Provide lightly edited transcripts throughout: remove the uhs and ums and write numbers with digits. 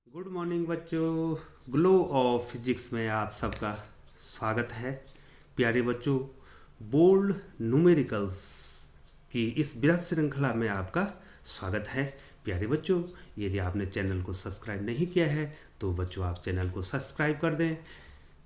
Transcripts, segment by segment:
Good morning बच्चों। Glow of physics में आप सबका स्वागत है। प्यारे बच्चों, बोल्ड न्यूमेरिकल्स की इस बृहद श्रृंखला में आपका स्वागत है। प्यारे बच्चों, यदि आपने चैनल को सब्सक्राइब नहीं किया है तो बच्चों आप चैनल को सब्सक्राइब कर दें,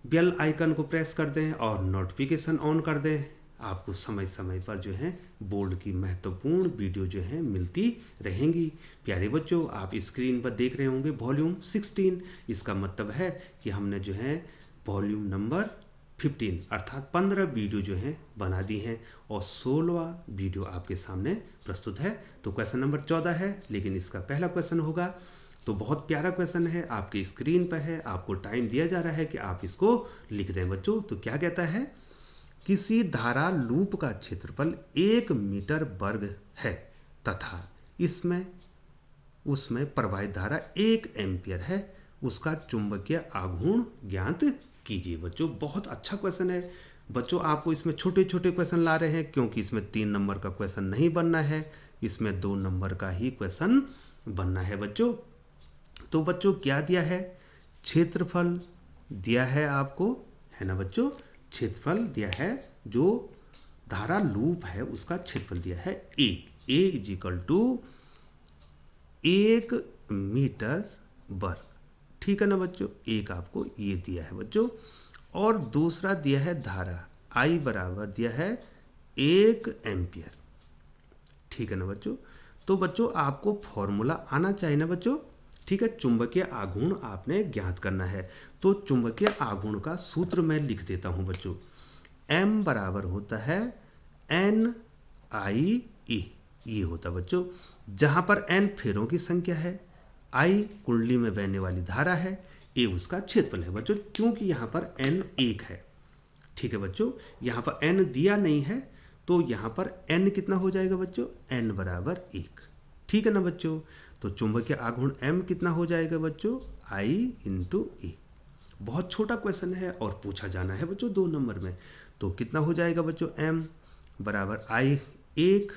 बेल आइकन को प्रेस कर दें और नोटिफिकेशन ऑन कर दें। आपको समय समय पर जो है बोर्ड की महत्वपूर्ण वीडियो जो है मिलती रहेंगी। प्यारे बच्चों, आप स्क्रीन पर देख रहे होंगे वॉल्यूम 16। इसका मतलब है कि हमने जो है वॉल्यूम नंबर 15 अर्थात 15 वीडियो जो है बना दी हैं और 16वां वीडियो आपके सामने प्रस्तुत है। तो क्वेश्चन नंबर 14 है, लेकिन इसका पहला क्वेश्चन होगा। तो बहुत प्यारा क्वेश्चन है, आपकी स्क्रीन पर है, आपको टाइम दिया जा रहा है कि आप इसको लिख दें बच्चों। तो क्या कहता है, किसी धारा लूप का क्षेत्रफल 1 मीटर वर्ग है तथा इसमें उसमें प्रवाहित धारा 1 एम्पियर है, उसका चुंबकीय आघूर्ण ज्ञात कीजिए। बच्चों बहुत अच्छा क्वेश्चन है बच्चों। आपको इसमें छोटे छोटे क्वेश्चन ला रहे हैं क्योंकि इसमें 3 नंबर का क्वेश्चन नहीं बनना है, इसमें 2 नंबर का ही क्वेश्चन बनना है बच्चों। तो बच्चों क्या दिया है, क्षेत्रफल दिया है आपको, है ना बच्चों। क्षेत्रफल दिया है, जो धारा लूप है उसका क्षेत्रफल दिया है ए इज इक्वल टू 1 मीटर वर्ग। ठीक है ना बच्चों, एक आपको ये दिया है बच्चों। और दूसरा दिया है धारा आई बराबर दिया है 1 एम्पियर। ठीक है ना बच्चों। तो बच्चों आपको फॉर्मूला आना चाहिए ना बच्चों। ठीक है, चुंबकीय आघूर्ण आपने ज्ञात करना है। तो चुंबकीय आघूर्ण का सूत्र मैं लिख देता हूं बच्चों। m बराबर होता है n आई ए, ये होता बच्चों। जहां पर n फेरों की संख्या है, I कुंडली में बहने वाली धारा है, a उसका क्षेत्रफल है बच्चों, क्योंकि यहां पर n 1 है। ठीक है बच्चों, यहाँ पर n दिया नहीं है तो यहाँ पर n कितना हो जाएगा बच्चों, n बराबर 1। ठीक है ना बच्चों। तो चुंबकीय आघूर्ण m कितना हो जाएगा बच्चों, I इंटू ए। बहुत छोटा क्वेश्चन है और पूछा जाना है बच्चों 2 नंबर में। तो कितना हो जाएगा बच्चों, m बराबर I 1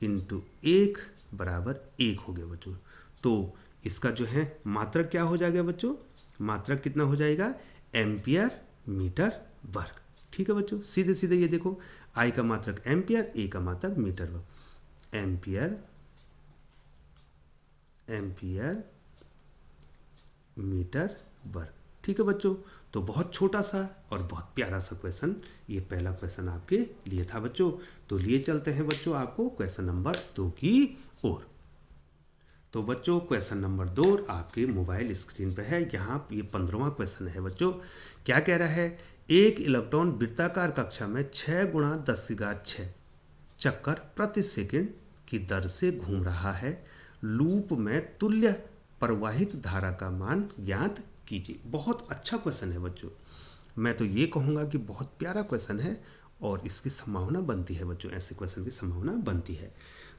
इंटू 1 बराबर 1 हो गया बच्चों। तो इसका जो है मात्रक क्या हो जाएगा बच्चों, मात्रक कितना हो जाएगा, एम्पियर मीटर वर्ग। ठीक है बच्चों, सीधे सीधे ये देखो, आई का मात्रक एम्पियर, ए का मात्रक मीटर वर्ग। एम्पियर एम्पियर मीटर वर्ग। ठीक है बच्चों। तो बहुत छोटा सा और बहुत प्यारा सा क्वेश्चन, ये पहला क्वेश्चन आपके लिए था बच्चों। तो लिए चलते हैं बच्चों आपको क्वेश्चन नंबर 2 की ओर। तो बच्चों क्वेश्चन नंबर 2 आपके मोबाइल स्क्रीन पर है। यहाँ ये 15वां क्वेश्चन है बच्चों। क्या कह रहा है, एक इलेक्ट्रॉन वृत्ताकार कक्षा में 6 गुणा 10⁶ चक्कर प्रति सेकंड की दर से घूम रहा है। लूप में तुल्य प्रवाहित धारा का मान ज्ञात कीजिए। बहुत अच्छा क्वेश्चन है बच्चों। मैं तो ये कहूँगा कि बहुत प्यारा क्वेश्चन है और इसकी संभावना बनती है बच्चों, ऐसे क्वेश्चन की संभावना बनती है।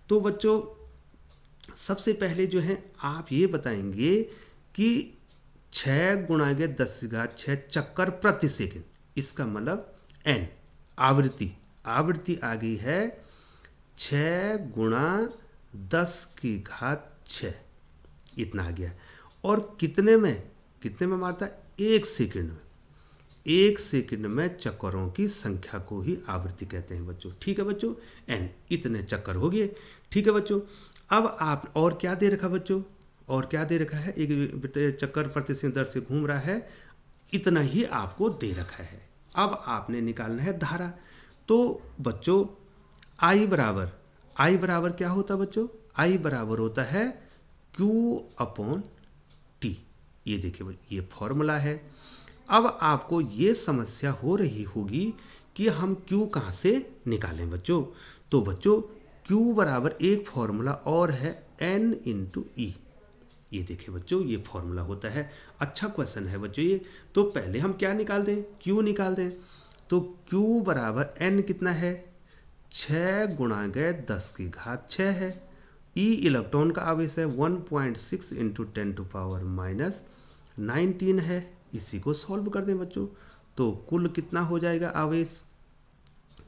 तो बच्चों सबसे पहले जो है आप ये बताएंगे कि 6 गुणा के 10⁶ चक्कर प्रति सेकंड, इसका मतलब n आवृत्ति आ गई है 6 गुणा 10⁶, इतना आ गया। और कितने में मारता है, 1 सेकंड में। 1 सेकंड में चक्करों की संख्या को ही आवृत्ति कहते हैं बच्चों। ठीक है बच्चों, n इतने चक्कर हो गए। ठीक है बच्चों। अब आप और क्या दे रखा बच्चों, और क्या दे रखा है, एक चक्कर प्रति सेकंड दर से घूम रहा है, इतना ही आपको दे रखा है। अब आपने निकालना है धारा। तो बच्चों I बराबर क्या होता है बच्चों, I बराबर होता है Q अपॉन T। ये देखिए ये फॉर्मूला है। अब आपको ये समस्या हो रही होगी कि हम Q कहाँ से निकालें बच्चों। तो बच्चों Q बराबर एक फॉर्मूला और है N इंटू ई। ये देखिए बच्चों ये फॉर्मूला होता है। अच्छा क्वेश्चन है बच्चों ये। तो पहले हम क्या निकाल दें, Q निकाल दें। तो Q बराबर N कितना है, 6 गुणा के 10⁶ है। ई इलेक्ट्रॉन का आवेश है 1.6 इंटू 10⁻⁹ है। इसी को सॉल्व कर दें बच्चों। तो कुल कितना हो जाएगा आवेश,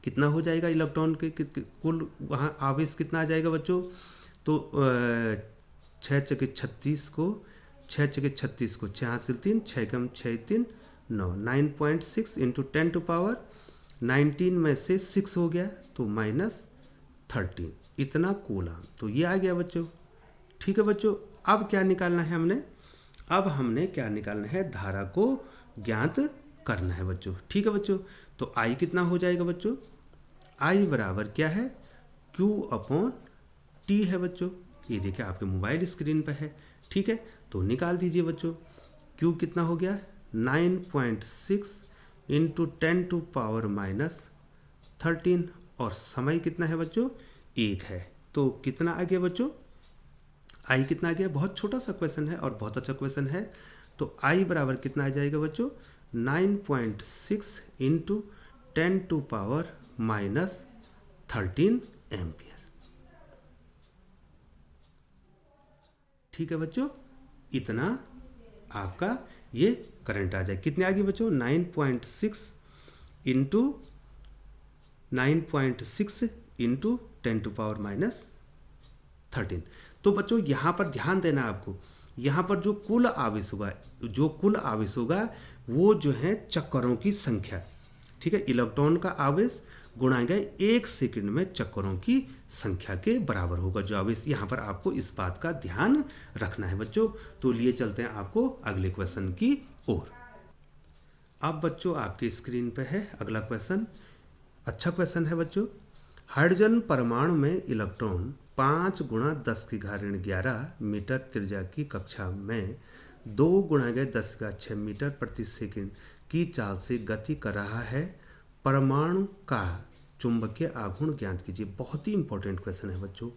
कितना हो जाएगा इलेक्ट्रॉन के कुल वहाँ आवेश कितना आ जाएगा बच्चों। तो 6 × 36 को 6 छके 36 को 6 हासिल 3, 6 कम 6 3 9, 9.6 इंटू 10 टू पावर 19 में से 6 हो गया तो -13 इतना कूलम। तो ये आ गया बच्चों। ठीक है बच्चों, अब क्या निकालना है हमने? अब हमने क्या निकालना है? धारा को ज्ञात करना है बच्चों। ठीक है बच्चों, तो I कितना हो जाएगा बच्चों? I बराबर क्या है? Q अपॉन T है बच्चों। ये देखिए आपके मोबाइल स्क्रीन पर है। ठीक है, तो निकाल दीजिए बच्चों। Q कितना हो गया? 9.6 इंटू 10 टू पावर -13 और समय कितना है बच्चों? 1 है। तो कितना आ गया बच्चों? I कितना आ गया? बहुत छोटा सा क्वेश्चन है और बहुत अच्छा क्वेश्चन है। तो I बराबर कितना आ जाएगा बच्चों? 9.6 इंटू 10 टू पावर -13 एम्पियर। ठीक है बच्चों, इतना आपका ये करंट आ जाए। कितने आ गए बच्चों? 9.6 इंटू 9.6 इंटू 10 टू पावर -13। तो बच्चों यहाँ पर ध्यान देना आपको, यहाँ पर जो कुल आवेश होगा वो जो है चक्करों की संख्या। ठीक है, इलेक्ट्रॉन का आवेश गुणा गए 1 सेकंड में चक्करों की संख्या के बराबर होगा जो आवेश। यहाँ पर आपको इस बात का ध्यान रखना है बच्चों। तो लिए चलते हैं आपको अगले क्वेश्चन की ओर। अब बच्चों आपके स्क्रीन पे है अगला क्वेश्चन। अच्छा क्वेश्चन है बच्चों। हाइड्रोजन परमाणु में इलेक्ट्रॉन 5 गुणा 10 की घात 11 मीटर त्रिज्या की कक्षा में 2 गुणा 10⁶ मीटर प्रति सेकंड की चाल से गति कर रहा है। परमाणु का चुंबकीय आघूर्ण ज्ञात कीजिए। बहुत ही इंपॉर्टेंट क्वेश्चन है बच्चों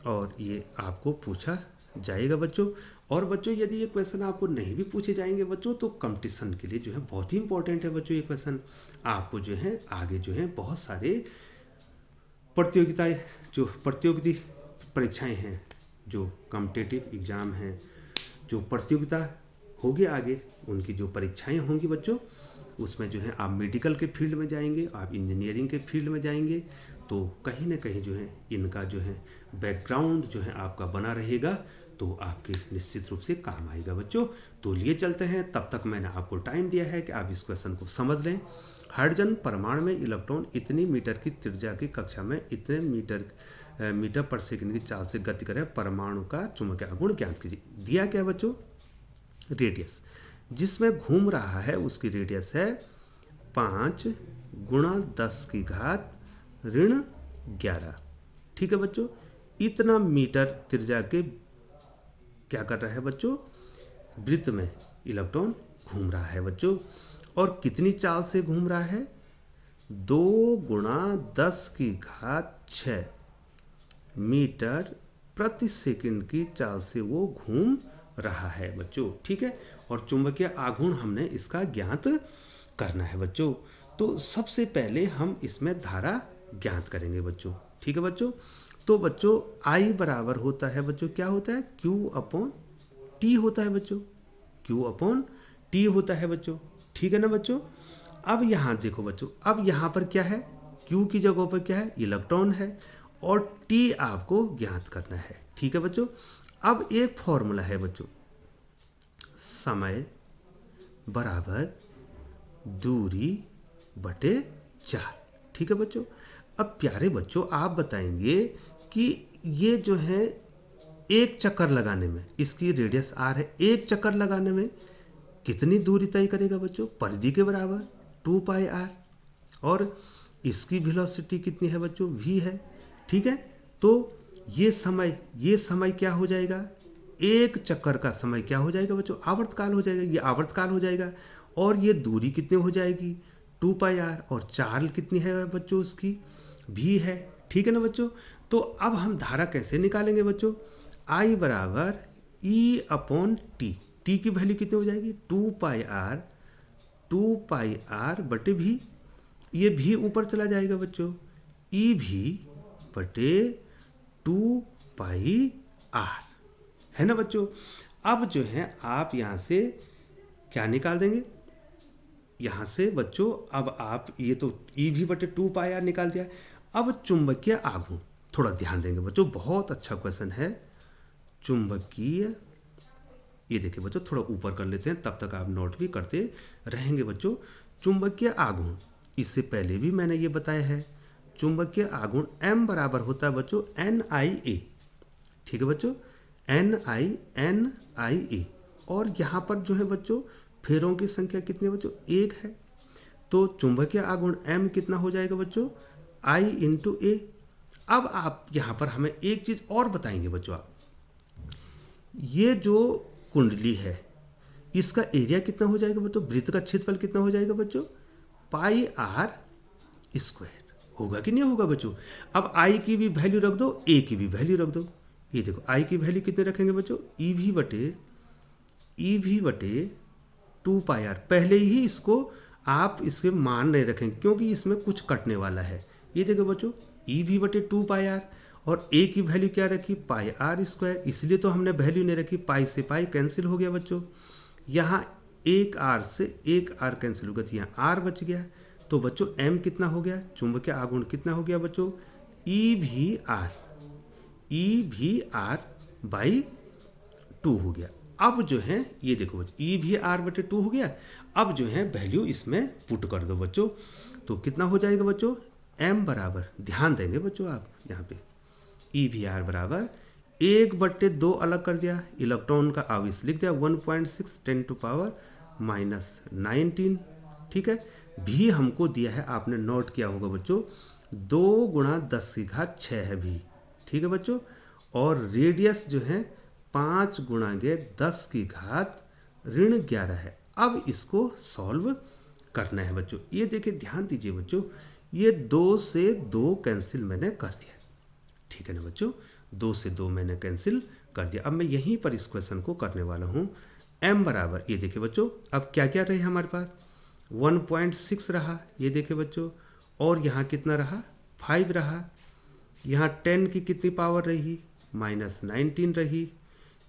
और ये आपको पूछा जाएगा बच्चों। और बच्चों यदि ये क्वेश्चन आपको नहीं भी पूछे जाएंगे बच्चों तो कंपटीशन के लिए जो है बहुत ही इंपॉर्टेंट है बच्चों। ये क्वेश्चन आपको जो है आगे जो है बहुत सारे प्रतियोगिता परीक्षाएं हैं, जो कॉम्पिटिटिव एग्ज़ाम हैं, जो प्रतियोगिता होगी आगे उनकी जो परीक्षाएं होंगी बच्चों, उसमें जो है आप मेडिकल के फील्ड में जाएंगे, आप इंजीनियरिंग के फील्ड में जाएंगे तो कहीं ना कहीं जो है इनका जो है बैकग्राउंड जो है आपका बना रहेगा तो आपके निश्चित रूप से काम आएगा बच्चों। तो लिए चलते हैं, तब तक मैंने आपको टाइम दिया है कि आप इस क्वेश्चन को समझ लें। हाइड्रोजन परमाणु में इलेक्ट्रॉन इतनी मीटर की त्रिज्या की कक्षा में इतने मीटर पर सेकंड की चाल से गति करे। परमाणु का चुंबकीय आघूर्ण ज्ञात कीजिए। दिया क्या है बच्चों? रेडियस जिसमें घूम रहा है उसकी रेडियस है 5 गुणा 10 की घात -11। ठीक है बच्चों, इतना मीटर त्रिज्या के क्या कर रहा है बच्चों? वृत्त में इलेक्ट्रॉन घूम रहा है बच्चों। और कितनी चाल से घूम रहा है? 2 गुणा 10 की घात 6 मीटर प्रति सेकंड की चाल से वो घूम रहा है बच्चों। ठीक है, और चुंबकीय आघूर्ण हमने इसका ज्ञात करना है बच्चों। तो सबसे पहले हम इसमें धारा ज्ञात करेंगे बच्चों। ठीक है बच्चों, तो बच्चों I बराबर होता है बच्चों, क्या होता है? Q अपॉन T होता है बच्चों। Q अपॉन T होता है बच्चों। ठीक है ना बच्चों। अब यहाँ देखो बच्चों, अब यहाँ पर क्या है? Q की जगह पर क्या है? इलेक्ट्रॉन है और T आपको ज्ञात करना है। ठीक है बच्चों। अब एक फॉर्मूला है बच्चों, समय बराबर दूरी बटे 4। ठीक है बच्चों। अब प्यारे बच्चों आप बताएंगे कि ये जो है एक चक्कर लगाने में, इसकी रेडियस r है, एक चक्कर लगाने में कितनी दूरी तय करेगा बच्चों? परिधि के बराबर 2πr। और इसकी वेलोसिटी कितनी है बच्चों? v है। ठीक है, तो ये समय क्या हो जाएगा? एक चक्कर का समय क्या हो जाएगा बच्चों? आवर्तकाल हो जाएगा। ये आवर्तकाल हो जाएगा। और ये दूरी कितनी हो जाएगी? 2πr। और चाल कितनी है बच्चों? उसकी v है। ठीक है ना बच्चों। तो अब हम धारा कैसे निकालेंगे बच्चों? I बराबर E अपॉन टी। टी की वैल्यू कितनी हो जाएगी? 2πr बटे भी, ये भी ऊपर चला जाएगा बच्चों, ई भी बटे 2πr है ना बच्चों। अब जो है आप यहाँ से क्या निकाल देंगे? यहाँ से बच्चों अब आप ये तो ई भी बटे 2πr निकाल दिया। अब चुंबकीय आघूर्ण थोड़ा ध्यान देंगे बच्चों, बहुत अच्छा क्वेश्चन है। चुंबकीय ये देखिए बच्चों, थोड़ा ऊपर कर लेते हैं, तब तक आप नोट भी करते रहेंगे बच्चों। चुंबकीय आघूर्ण, इससे पहले भी मैंने ये बताया है, चुंबकीय आघूर्ण M बराबर होता है बच्चों NIA। ठीक है बच्चों, NIA। और यहाँ पर जो है बच्चों फेरों की संख्या कितनी है बच्चों, 1 है। तो चुंबकीय आघूर्ण M कितना हो जाएगा बच्चों, I इंटू A। अब आप यहाँ पर हमें एक चीज़ और बताएंगे बच्चों, आप ये जो कुंडली है इसका एरिया कितना हो जाएगा बच्चों, वृत्त का क्षेत्रफल कितना हो जाएगा बच्चों, पाई आर स्क्वायर। होगा कि नहीं होगा बच्चों। अब आई की भी वैल्यू रख दो, ए की भी वैल्यू रख दो। ये देखो आई की वैल्यू कितने रखेंगे बच्चों, ई वी बटे 2 पाई आर। पहले ही इसको आप इसके मान नहीं रखेंगे क्योंकि इसमें कुछ कटने वाला है। ये देखो बच्चों ई वी बटे 2 पाई आर, और ए की वैल्यू क्या रखी, पाई आर स्क्वायर। इसलिए तो हमने वैल्यू नहीं रखी, पाई से पाई कैंसिल हो गया बच्चों। यहाँ एक आर से एक आर कैंसिल हो गया, तो यहाँ आर बच गया। तो बच्चों एम कितना हो गया, चुंबकीय आघूर्ण कितना हो गया बच्चों, ई भी आर बाई 2 हो गया। अब जो है ये देखो बच्चों ई भी आर बटे 2 हो गया। अब जो है वैल्यू इसमें पुट कर दो बच्चों, तो कितना हो जाएगा बच्चों, एम बराबर, ध्यान देंगे बच्चों आप यहाँ पे, ई भी आर बराबर 1/2 अलग कर दिया, इलेक्ट्रॉन का आवेश लिख दिया 1.6 10⁻⁻19। ठीक है, भी हमको दिया है, आपने नोट किया होगा बच्चों, 2 × 10⁻6 है भी। ठीक है बच्चों, और रेडियस जो है 5 × 10⁻11 है। अब इसको सॉल्व करना है बच्चों। ये देखिए ध्यान दीजिए बच्चों, ये 2 से 2 कैंसिल मैंने कर दिया। ठीक है ना बच्चों, 2 से 2 मैंने कैंसिल कर दिया। अब मैं यहीं पर इस क्वेश्चन को करने वाला हूँ। m बराबर, ये देखिए बच्चों अब क्या क्या रहे हमारे पास, 1.6 रहा, ये देखिए बच्चों, और यहाँ कितना रहा, 5 रहा। यहाँ 10 की कितनी पावर रही, -19 रही।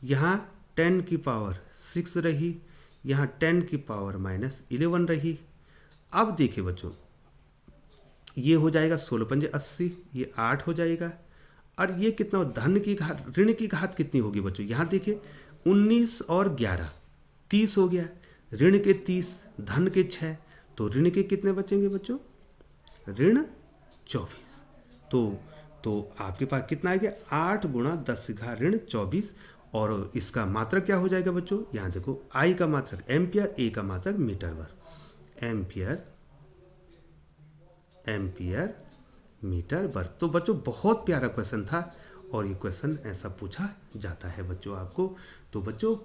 यहाँ 10 की पावर 6 रही। यहाँ 10 की पावर -11 रही। अब देखिए बच्चों ये हो जाएगा 16 × 80, ये 8 हो जाएगा। और ये कितना, धन की घात, ऋण की घात कितनी होगी बच्चों, यहाँ देखिए 19 और 11 30 हो गया, ऋण के 30, धन के 6, तो ऋण के कितने बचेंगे बच्चों, ऋण 24। तो आपके पास कितना आ गया, 8 × 10⁻24। और इसका मात्रक क्या हो जाएगा बच्चों, यहाँ देखो आई का मात्रक एम्पियर, ए का मात्रक मीटर वर्ग, एम्पियर मीटर वर्ग। तो बच्चों बहुत प्यारा क्वेश्चन था, और ये क्वेश्चन ऐसा पूछा जाता है बच्चों आपको। तो बच्चों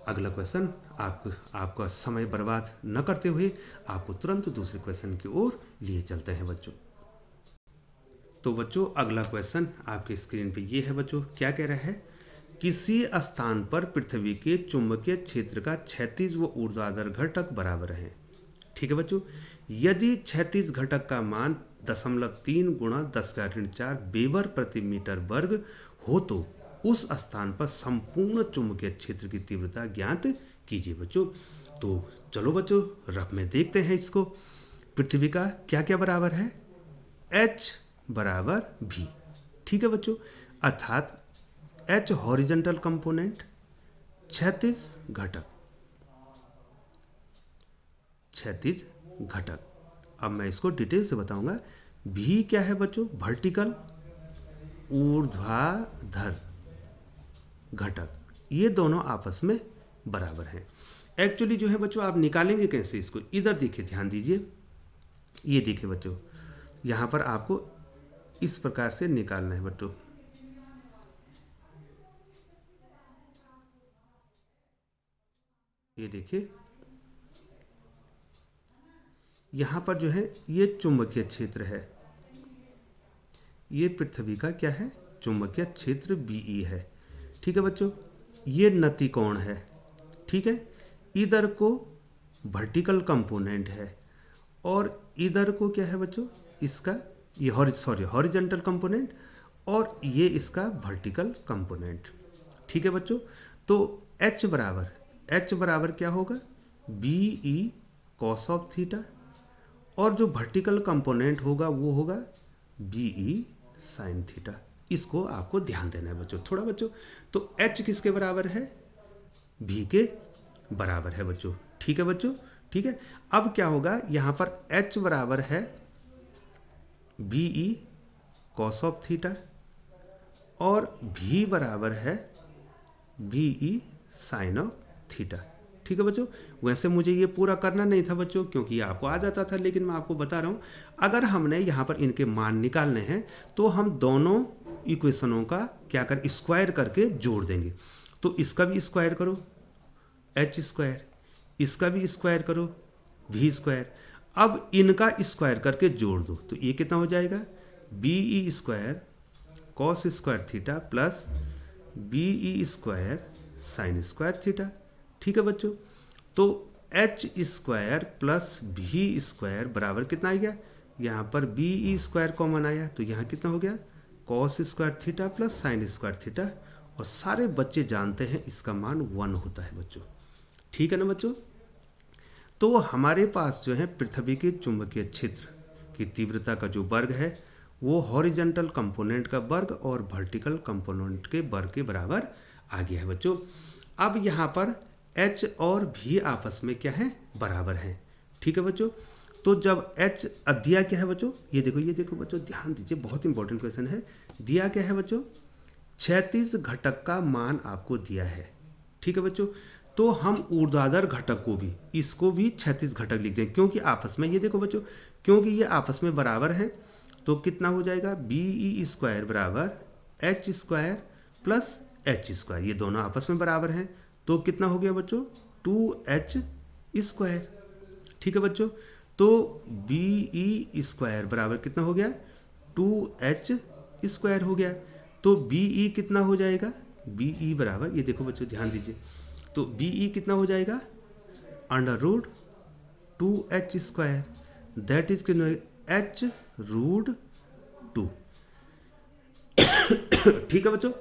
अगला क्वेश्चन आपका समय बर्बाद न करते हुए आपको तुरंत दूसरे क्वेश्चन की ओर लिए चलते हैं बच्चों। तो बच्चों अगला क्वेश्चन आपके स्क्रीन पे ये है बच्चों, क्या कह रहा है, किसी स्थान पर पृथ्वी के चुंबकीय क्षेत्र का क्षैतिज व ऊर्ध्वाधर घटक बराबर है। ठीक है बच्चों, यदि क्षैतिज घटक का मान 0.3 × 10⁻4 वेबर प्रति मीटर वर्ग हो तो उस स्थान पर संपूर्ण चुंबकीय क्षेत्र की तीव्रता ज्ञात कीजिए बच्चों। तो चलो बच्चों रफ में देखते हैं इसको। पृथ्वी का क्या क्या बराबर है, H बराबर V। ठीक है बच्चों, अर्थात H हॉरिजॉन्टल कंपोनेंट, क्षैतिज घटक। अब मैं इसको डिटेल से बताऊंगा। भी क्या है बच्चों, वर्टिकल ऊर्ध्वाधर घटक, ये दोनों आपस में बराबर हैं। एक्चुअली जो है बच्चों आप निकालेंगे कैसे इसको, इधर देखिए ध्यान दीजिए, ये देखिए बच्चों यहाँ पर आपको इस प्रकार से निकालना है बच्चों। ये देखिए यहाँ पर जो है ये चुंबकीय क्षेत्र है, ये पृथ्वी का क्या है, चुंबकीय क्षेत्र BE है। ठीक है बच्चों, ये नतिकोण है। ठीक है, इधर को वर्टिकल कंपोनेंट है, और इधर को क्या है बच्चों, इसका ये हॉरिजॉन्टल कंपोनेंट, और ये इसका वर्टिकल कंपोनेंट। ठीक है बच्चों, तो H बराबर क्या होगा, BE cos ऑफ थीटा, और जो वर्टिकल कंपोनेंट होगा वो होगा BE sin थीटा। इसको आपको ध्यान देना है बच्चों थोड़ा बच्चों। तो H किसके बराबर है, भी के बराबर है बच्चों। ठीक है बच्चों, ठीक है। अब क्या होगा, यहाँ पर h बराबर है B E cos of theta और v बराबर है B E sine of theta. ठीक है बच्चों, वैसे मुझे ये पूरा करना नहीं था बच्चों, क्योंकि ये आपको आ जाता था, लेकिन मैं आपको बता रहा हूँ अगर हमने यहाँ पर इनके मान निकालने हैं तो हम दोनों इक्वेशनों का क्या कर स्क्वायर करके जोड़ देंगे। तो इसका भी स्क्वायर करो एच स्क्वायर, इसका भी स्क्वायर करो वी स्क्वायर। अब इनका स्क्वायर करके जोड़ दो तो ये कितना हो जाएगा, B E square cos square theta plus B E square sine square theta. ठीक है बच्चों, तो H square plus V square बराबर कितना आ गया, यहाँ पर बी ई स्क्वायर कॉमन आया तो यहाँ कितना हो गया, cos square theta plus sign square theta. और सारे बच्चे जानते हैं इसका मान 1 होता है बच्चों। ठीक है ना बच्चों। तो हमारे पास जो है पृथ्वी के चुंबकीय क्षेत्र की तीव्रता का जो वर्ग है वो हॉरिजॉन्टल कंपोनेंट का वर्ग और वर्टिकल कंपोनेंट के वर्ग के बराबर आ गया है बच्चों। अब यहाँ पर h और v आपस में क्या है, बराबर हैं। ठीक है बच्चों, तो जब h दिया क्या है बच्चों, ये देखो बच्चों, ध्यान दीजिए, बहुत इंपॉर्टेंट क्वेश्चन है। दिया क्या है बच्चों, 36 घटक का मान आपको दिया है। ठीक है बच्चों, तो हम ऊर्ध्वाधर घटक को भी, इसको भी 36 घटक लिख दें, क्योंकि आपस में, ये देखो बच्चों, क्योंकि ये आपस में बराबर हैं तो कितना हो जाएगा, बी ई स्क्वायर बराबर H square plus H square, ये दोनों आपस में बराबर हैं तो कितना हो गया बच्चों, 2h स्क्वायर। ठीक है बच्चों, तो बी ई स्क्वायर बराबर कितना हो गया, 2h स्क्वायर हो गया। तो बी ई कितना हो जाएगा, बी ई बराबर, ये देखो बच्चों ध्यान दीजिए, तो बी ई कितना हो जाएगा, under root 2h square, that is h root 2। ठीक है बच्चों,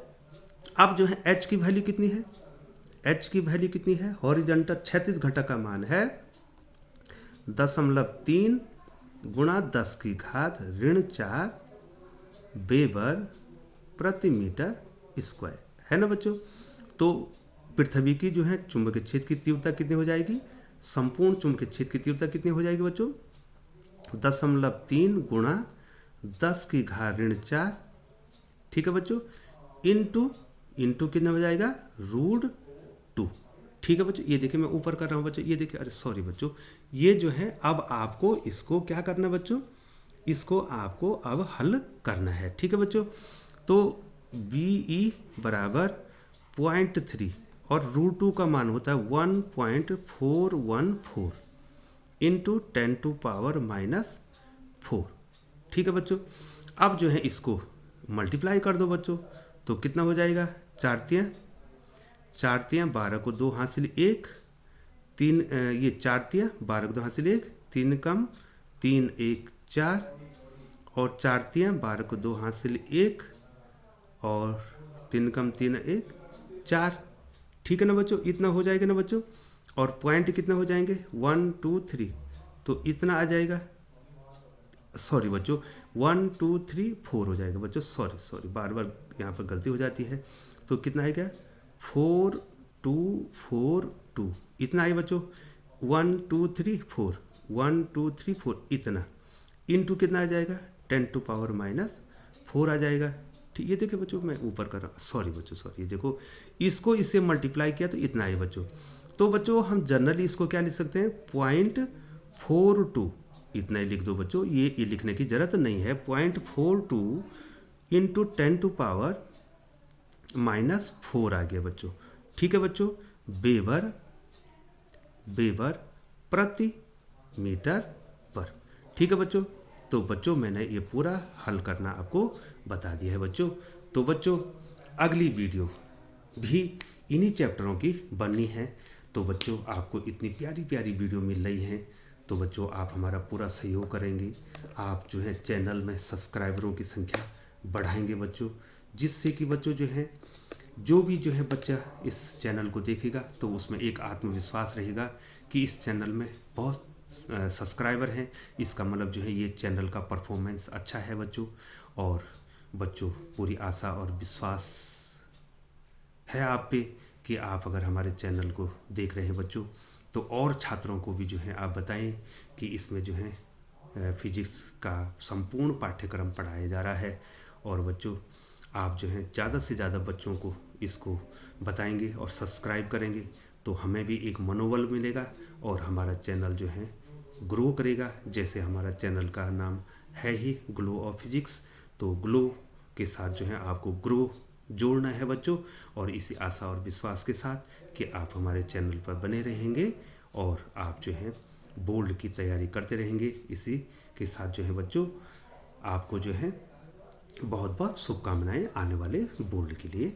अब जो है h की वैल्यू कितनी है, h की वैल्यू कितनी है, हॉरिजॉन्टल 36 घटक का मान है 0.3 गुणा 10 की घात ऋण 4 वेबर प्रति मीटर स्क्वायर, है ना बच्चों। तो पृथ्वी की जो है चुंबकीय क्षेत्र की तीव्रता कितनी हो जाएगी, संपूर्ण चुंबकीय क्षेत्र की तीव्रता कितनी हो जाएगी बच्चों, 0.3 गुणा 10 की घात ऋण 4। ठीक है बच्चों, इंटू कितना हो जाएगा, रूट 2। ठीक है बच्चों, ये देखिए मैं ऊपर कर रहा हूँ बच्चों, ये देखिए, अरे सॉरी बच्चों, ये जो है अब आपको इसको क्या करना है बच्चों, इसको आपको अब हल करना है। ठीक है बच्चों, तो बी ई बराबर 0.3 और रूट 2 का मान होता है 1.414 इंटू 10⁻⁻4। ठीक है बच्चों, अब जो है इसको मल्टीप्लाई कर दो बच्चों, तो कितना हो जाएगा, 4 तियाँ 12 को 2 हासिल 1, 3 ये 4 तियाँ 12 को 2 हासिल 1, 3 कम 3 1 4 और 4 तियाँ 12 को 2 हासिल 1 और 3 कम 3 1 4। ठीक है ना बच्चों, इतना हो जाएगा ना बच्चों, और पॉइंट कितना हो जाएंगे, 1 2 3, तो इतना आ जाएगा, सॉरी बच्चों 1 2 3 4 हो जाएगा बच्चों, सॉरी बार बार यहाँ पर गलती हो जाती है। तो कितना आएगा, 4 2 4 2, इतना आएगा बच्चों, 1 2 3 4 1 2 3 4, इतना इंटू कितना आ जाएगा, 10⁻⁻4 आ जाएगा। ठीक, ये देखिए बच्चों मैं ऊपर कर रहा हूँ, सॉरी बच्चों सॉरी, ये देखो इसको इससे मल्टीप्लाई किया तो इतना आए बच्चों। तो बच्चों हम जनरली इसको क्या लिख सकते हैं, 0.42, इतना ही लिख दो बच्चों, ये लिखने की जरूरत नहीं है। 0.42 इंटू 10⁻⁻4 आ गया बच्चों। ठीक है बच्चों, वेबर प्रति मीटर पर। ठीक है बच्चों, तो बच्चों मैंने ये पूरा हल करना आपको बता दिया है बच्चों। तो बच्चों अगली वीडियो भी इन्हीं चैप्टरों की बननी है। तो बच्चों आपको इतनी प्यारी प्यारी वीडियो मिल रही हैं, तो बच्चों आप हमारा पूरा सहयोग करेंगे, आप जो है चैनल में सब्सक्राइबरों की संख्या बढ़ाएंगे बच्चों, जिससे कि बच्चों जो है जो भी जो है बच्चा इस चैनल को देखेगा तो उसमें एक आत्मविश्वास रहेगा कि इस चैनल में बहुत सब्सक्राइबर हैं, इसका मतलब जो है ये चैनल का परफॉर्मेंस अच्छा है बच्चों। और बच्चों पूरी आशा और विश्वास है आप पे कि आप अगर हमारे चैनल को देख रहे हैं बच्चों, तो और छात्रों को भी जो है आप बताएं कि इसमें जो है फिजिक्स का संपूर्ण पाठ्यक्रम पढ़ाया जा रहा है। और बच्चों आप जो है ज़्यादा से ज़्यादा बच्चों को इसको बताएंगे और सब्सक्राइब करेंगे तो हमें भी एक मनोबल मिलेगा और हमारा चैनल जो है ग्रो करेगा। जैसे हमारा चैनल का नाम है ही ग्लो ऑफ फिजिक्स, तो ग्लो के साथ जो है आपको ग्रो जोड़ना है बच्चों। और इसी आशा और विश्वास के साथ कि आप हमारे चैनल पर बने रहेंगे और आप जो है बोर्ड की तैयारी करते रहेंगे। इसी के साथ जो है बच्चों आपको जो है बहुत बहुत शुभकामनाएं आने वाले बोर्ड के लिए।